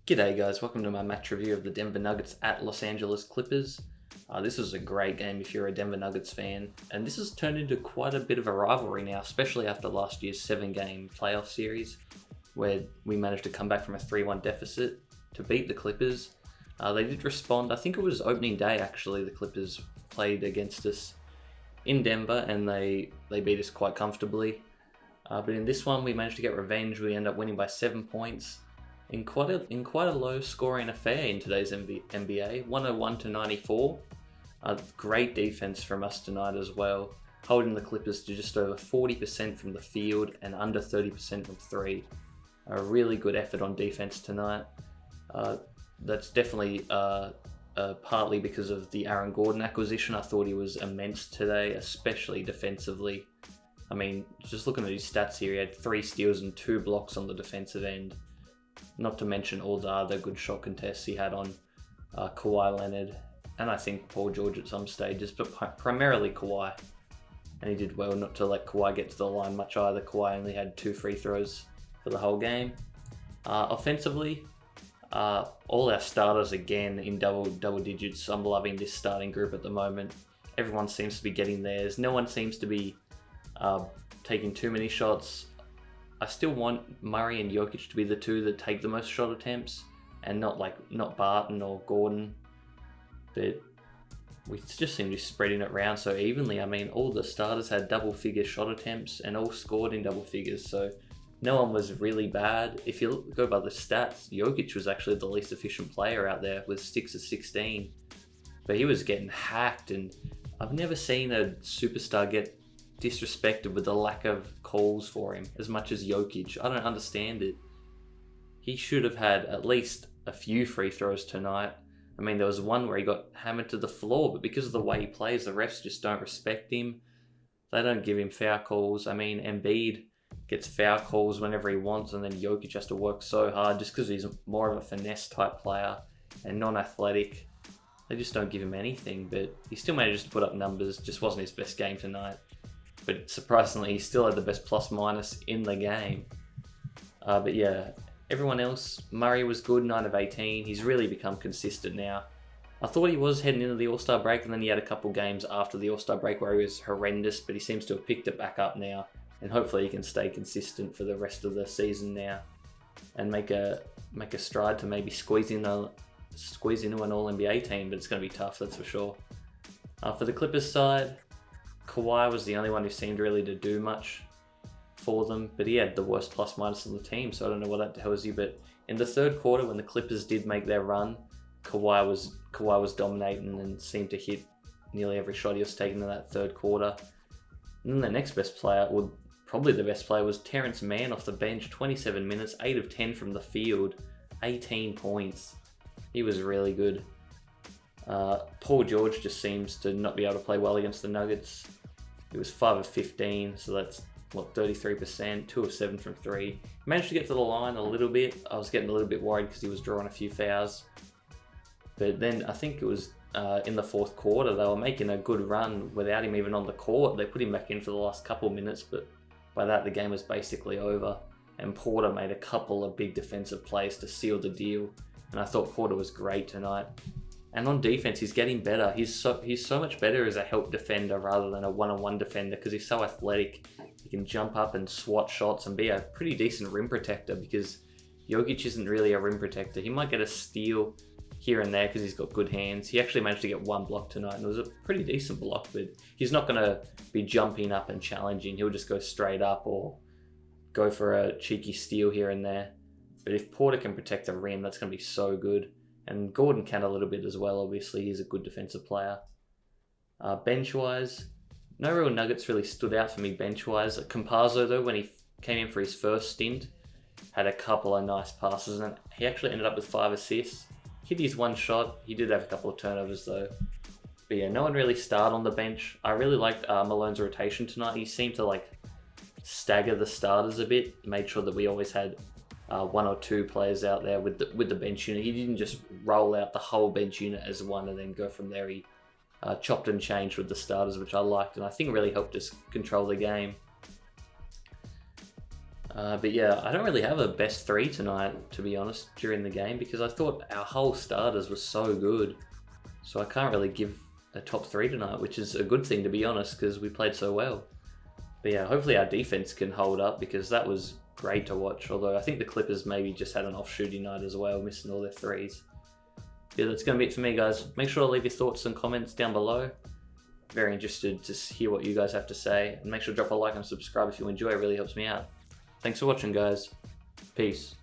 G'day guys, welcome to my match review of the Denver Nuggets at Los Angeles Clippers. This was a great game if you're a Denver Nuggets fan, and this has turned into quite a bit of a rivalry now, especially after last year's 7-game playoff series, where we managed to come back from a 3-1 deficit to beat the Clippers. They did respond. I think it was opening day actually, the Clippers played against us in Denver, and they beat us quite comfortably. But in this one, we managed to get revenge. We ended up winning by 7 points. In quite a low scoring affair in today's NBA, 101-94. Great defense from us tonight as well, holding the Clippers to just over 40% from the field and under 30% from three. A really good effort on defense tonight. That's definitely partly because of the Aaron Gordon acquisition. I thought he was immense today, especially defensively. I mean, just looking at his stats here, he had 3 steals and 2 blocks on the defensive end. Not to mention all the other good shot contests he had on Kawhi Leonard, and I think Paul George at some stages, but primarily Kawhi. And he did well not to let Kawhi get to the line much either. Kawhi only had 2 free throws for the whole game. Offensively, all our starters again in double digits. I'm loving this starting group at the moment. Everyone seems to be getting theirs. No one seems to be taking too many shots. I still want Murray and Jokic to be the two that take the most shot attempts, and not Barton or Gordon. But we just seem to be spreading it around so evenly. I mean, all the starters had double-figure shot attempts and all scored in double figures, so no one was really bad. If you go by the stats, Jokic was actually the least efficient player out there with 6 of 16. But he was getting hacked, and I've never seen a superstar get disrespected with the lack of calls for him as much as Jokic. I don't understand it. He should have had at least a few free throws tonight. I mean, there was one where he got hammered to the floor, but because of the way he plays, the refs just don't respect him. They don't give him foul calls. I mean, Embiid gets foul calls whenever he wants, and then Jokic has to work so hard just because he's more of a finesse type player and non-athletic. They just don't give him anything, but he still manages to put up numbers. Just wasn't his best game tonight. But surprisingly, he still had the best plus-minus in the game. But yeah, everyone else, Murray was good, 9 of 18. He's really become consistent now. I thought he was heading into the All-Star break, and then he had a couple games after the All-Star break where he was horrendous, but he seems to have picked it back up now. And hopefully he can stay consistent for the rest of the season now and make a stride to maybe squeeze into an All-NBA team, but it's going to be tough, that's for sure. For the Clippers side, Kawhi was the only one who seemed really to do much for them, but he had the worst plus-minus on the team, so I don't know what that tells you. But in the third quarter, when the Clippers did make their run, Kawhi was dominating and seemed to hit nearly every shot he was taking in that third quarter. And then the next best player, or probably the best player, was Terrence Mann off the bench. 27 minutes, 8 of 10 from the field, 18 points. He was really good. Paul George just seems to not be able to play well against the Nuggets. He was 5 of 15, so that's 33%, 2 of 7 from 3. He managed to get to the line a little bit. I was getting a little bit worried because he was drawing a few fouls. But then I think it was in the fourth quarter, they were making a good run without him even on the court. They put him back in for the last couple of minutes, but by that the game was basically over. And Porter made a couple of big defensive plays to seal the deal. And I thought Porter was great tonight. And on defense, he's getting better. He's so much better as a help defender rather than a one-on-one defender because he's so athletic. He can jump up and swat shots and be a pretty decent rim protector because Jokic isn't really a rim protector. He might get a steal here and there because he's got good hands. He actually managed to get 1 block tonight, and it was a pretty decent block, but he's not going to be jumping up and challenging. He'll just go straight up or go for a cheeky steal here and there. But if Porter can protect the rim, that's going to be so good. And Gordon can a little bit as well, obviously. He's a good defensive player. Bench-wise, no real Nuggets really stood out for me bench-wise. Campazzo, though, when he came in for his first stint, had a couple of nice passes, and he actually ended up with 5 assists. Hit his 1 shot. He did have a couple of turnovers, though. But yeah, no one really started on the bench. I really liked Malone's rotation tonight. He seemed to stagger the starters a bit. Made sure that we always had 1 or 2 players out there with the bench unit. He didn't just roll out the whole bench unit as one and then go from there. He chopped and changed with the starters, which I liked, and I think really helped us control the game. But yeah, I don't really have a best three tonight, to be honest, during the game, because I thought our whole starters were so good. So I can't really give a top three tonight, which is a good thing, to be honest, because we played so well. But yeah, hopefully our defense can hold up, because that was great to watch. Although I think the Clippers maybe just had an off shooting night as well, missing all their threes. Yeah, that's going to be it for me, guys. Make sure to leave your thoughts and comments down below. Very interested to hear what you guys have to say. And make sure to drop a like and subscribe if you enjoy. It really helps me out. Thanks for watching, guys. Peace.